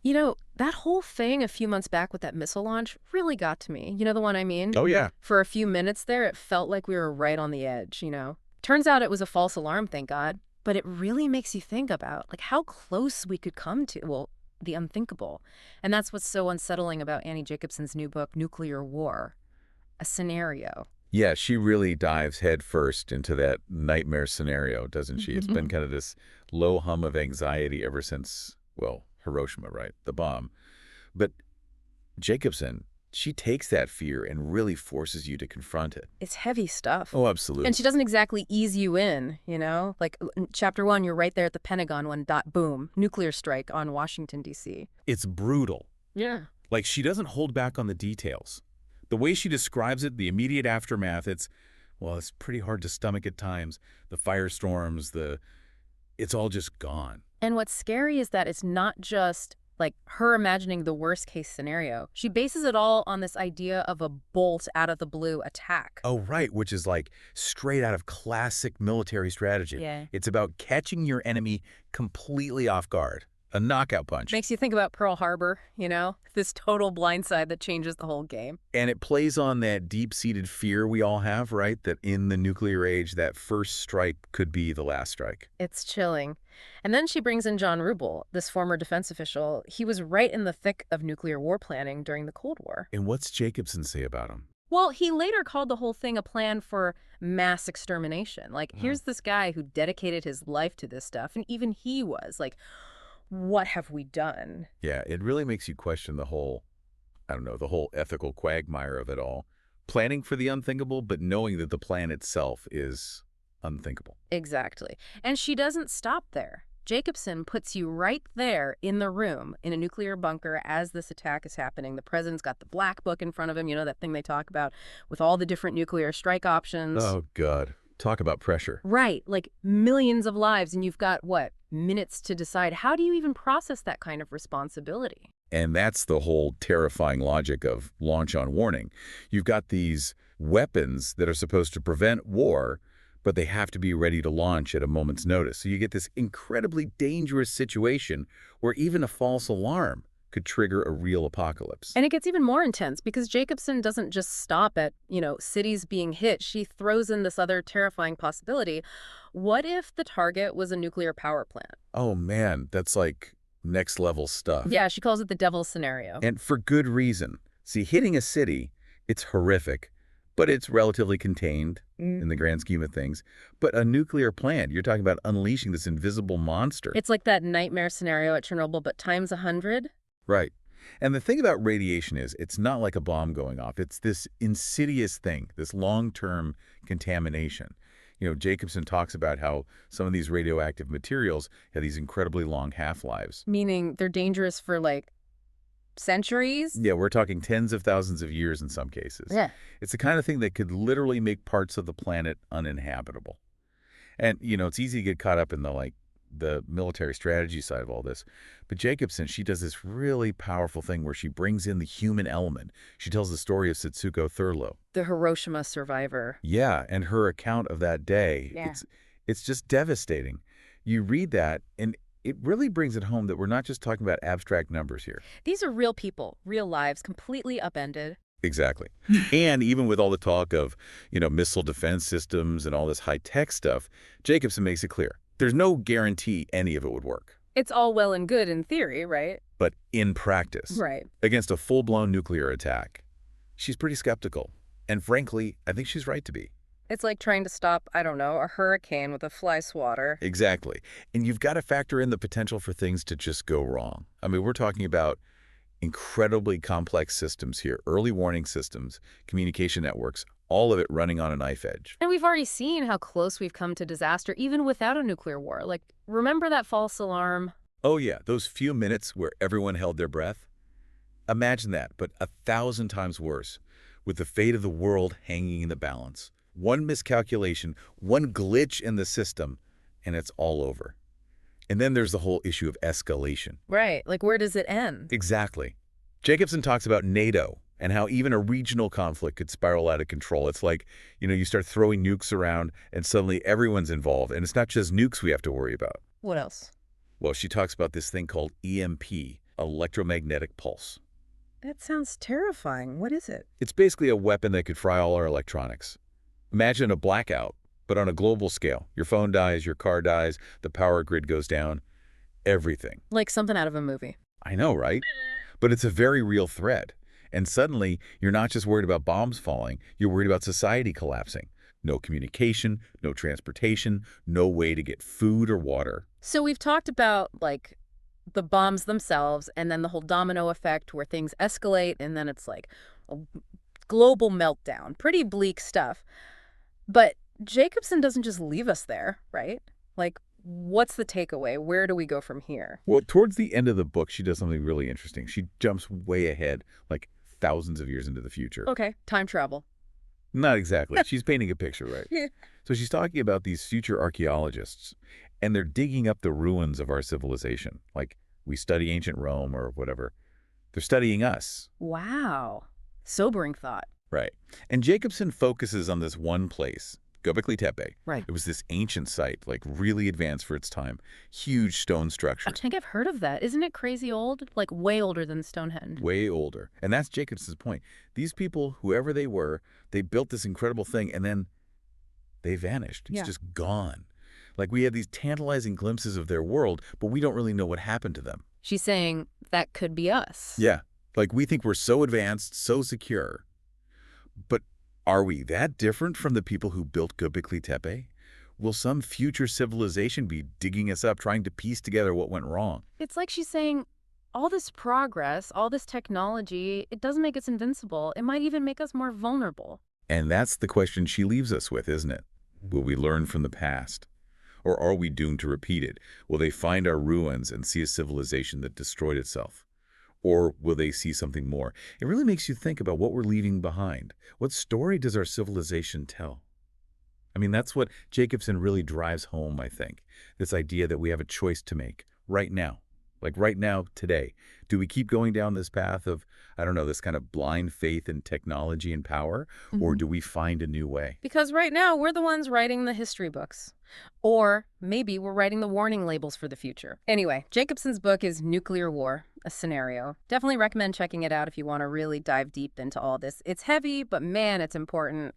You know, that whole thing a few months back with that missile launch really got to me. You know the one I mean? Oh, yeah. For a few minutes there, it felt like we were right on the edge. Turns out it was a false alarm, thank God. But it really makes you think about, like, how close we could come to, well, the unthinkable. And that's what's so unsettling about Annie Jacobsen's new book, Nuclear War. A scenario. Yeah, she really dives headfirst into that nightmare scenario, doesn't she? It's been kind of this low hum of anxiety ever since, well, Hiroshima, right? The bomb. But Jacobsen, she takes that fear and really forces you to confront it. It's heavy stuff. Oh, And absolutely. she doesn't exactly ease you in. Like in chapter 1, you're right there at the Pentagon when dot boom, nuclear strike on Washington, D.C. It's brutal. Yeah. Like, she doesn't hold back on the details. The way she describes it, the immediate aftermath, it's pretty hard to stomach at times. The firestorms, it's all just gone. And what's scary is that it's not just like her imagining the worst case scenario. She bases it all on this idea of a bolt out of the blue attack. Oh, right, which is like straight out of classic military strategy. Yeah. It's about catching your enemy completely off guard. A knockout punch. Makes you think about Pearl Harbor, this total blindside that changes the whole game. And it plays on that deep-seated fear we all have, right? That in the nuclear age, that first strike could be the last strike. It's chilling. And then she brings in John Rubel, this former defense official. He was right in the thick of nuclear war planning during the Cold War. And what's Jacobsen say about him? Well, he later called the whole thing a plan for mass extermination. Like, Oh. here's this guy who dedicated his life to this stuff, and even he was like, what have we done? Yeah, it really makes you question the whole, the whole ethical quagmire of it all. Planning for the unthinkable, but knowing that the plan itself is unthinkable. Exactly. And she doesn't stop there. Jacobsen puts you right there in the room in a nuclear bunker as this attack is happening. The president's got the black book in front of him, that thing they talk about with all the different nuclear strike options. Oh, God. Talk about pressure. Right, like millions of lives, and you've got, what, minutes to decide. How do you even process that kind of responsibility? And that's the whole terrifying logic of launch on warning. You've got these weapons that are supposed to prevent war, but they have to be ready to launch at a moment's notice. So you get this incredibly dangerous situation where even a false alarm could trigger a real apocalypse. And it gets even more intense because Jacobsen doesn't just stop at, cities being hit. She throws in this other terrifying possibility. What if the target was a nuclear power plant? Oh, man, that's like next level stuff. Yeah, she calls it the devil's scenario. And for good reason. See, hitting a city, it's horrific, but it's relatively contained in the grand scheme of things. But a nuclear plant, you're talking about unleashing this invisible monster. It's like that nightmare scenario at Chernobyl, but times 100. Right. And the thing about radiation is it's not like a bomb going off. It's this insidious thing, this long-term contamination. Jacobsen talks about how some of these radioactive materials have these incredibly long half-lives. Meaning they're dangerous for, like, centuries? Yeah, we're talking tens of thousands of years in some cases. Yeah. It's the kind of thing that could literally make parts of the planet uninhabitable. And, it's easy to get caught up in the military strategy side of all this. But Jacobsen, she does this really powerful thing where she brings in the human element. She tells the story of Setsuko Thurlow. The Hiroshima survivor. Yeah, and her account of that day, Yeah. it's just devastating. You read that, and it really brings it home that we're not just talking about abstract numbers here. These are real people, real lives, completely upended. Exactly. And even with all the talk of, missile defense systems and all this high-tech stuff, Jacobsen makes it clear. There's no guarantee any of it would work. It's all well and good in theory, right? But in practice, Right. against a full-blown nuclear attack, she's pretty skeptical. And frankly, I think she's right to be. It's like trying to stop, I don't know, a hurricane with a fly swatter. Exactly. And you've got to factor in the potential for things to just go wrong. I mean, we're talking about incredibly complex systems here, early warning systems, communication networks, all of it running on a knife edge. And we've already seen how close we've come to disaster, even without a nuclear war. Like, remember that false alarm? Oh yeah, those few minutes where everyone held their breath? Imagine that, but 1,000 times worse, with the fate of the world hanging in the balance. One miscalculation, one glitch in the system, and it's all over. And then there's the whole issue of escalation. Right. Like, where does it end? Exactly. Jacobsen talks about NATO and how even a regional conflict could spiral out of control. It's like, you start throwing nukes around and suddenly everyone's involved. And it's not just nukes we have to worry about. What else? Well, she talks about this thing called EMP, electromagnetic pulse. That sounds terrifying. What is it? It's basically a weapon that could fry all our electronics. Imagine a blackout, but on a global scale. Your phone dies, your car dies, the power grid goes down, everything. Like something out of a movie. I know, right? But it's a very real threat. And suddenly, you're not just worried about bombs falling, you're worried about society collapsing. No communication, no transportation, no way to get food or water. So we've talked about, like, the bombs themselves and then the whole domino effect where things escalate and then it's like a global meltdown. Pretty bleak stuff. But Jacobsen doesn't just leave us there, right? Like, what's the takeaway? Where do we go from here? Well, towards the end of the book, she does something really interesting. She jumps way ahead, like thousands of years into the future. Okay, time travel. Not exactly. She's painting a picture, right? Yeah. So she's talking about these future archaeologists, and they're digging up the ruins of our civilization. Like, we study ancient Rome or whatever. They're studying us. Wow. Sobering thought. Right. And Jacobsen focuses on this one place, Göbekli Tepe. Right. It was this ancient site, like really advanced for its time. Huge stone structure. I think I've heard of that. Isn't it crazy old? Like way older than Stonehenge. Way older. And that's Jacobsen's point. These people, whoever they were, they built this incredible thing, and then they vanished. It's just gone. Like, we had these tantalizing glimpses of their world, but we don't really know what happened to them. She's saying that could be us. Yeah. Like, we think we're so advanced, so secure. But are we that different from the people who built Göbekli Tepe? Will some future civilization be digging us up, trying to piece together what went wrong? It's like she's saying, all this progress, all this technology, it doesn't make us invincible. It might even make us more vulnerable. And that's the question she leaves us with, isn't it? Will we learn from the past? Or are we doomed to repeat it? Will they find our ruins and see a civilization that destroyed itself? Or will they see something more? It really makes you think about what we're leaving behind. What story does our civilization tell? I mean, that's what Jacobsen really drives home, I think. This idea that we have a choice to make right now. Like right now, today. Do we keep going down this path of, I don't know, this kind of blind faith in technology and power? Or do we find a new way? Because right now, we're the ones writing the history books. Or maybe we're writing the warning labels for the future. Anyway, Jacobsen's book is Nuclear War, a Scenario. Definitely recommend checking it out if you want to really dive deep into all this. It's heavy, but man, it's important.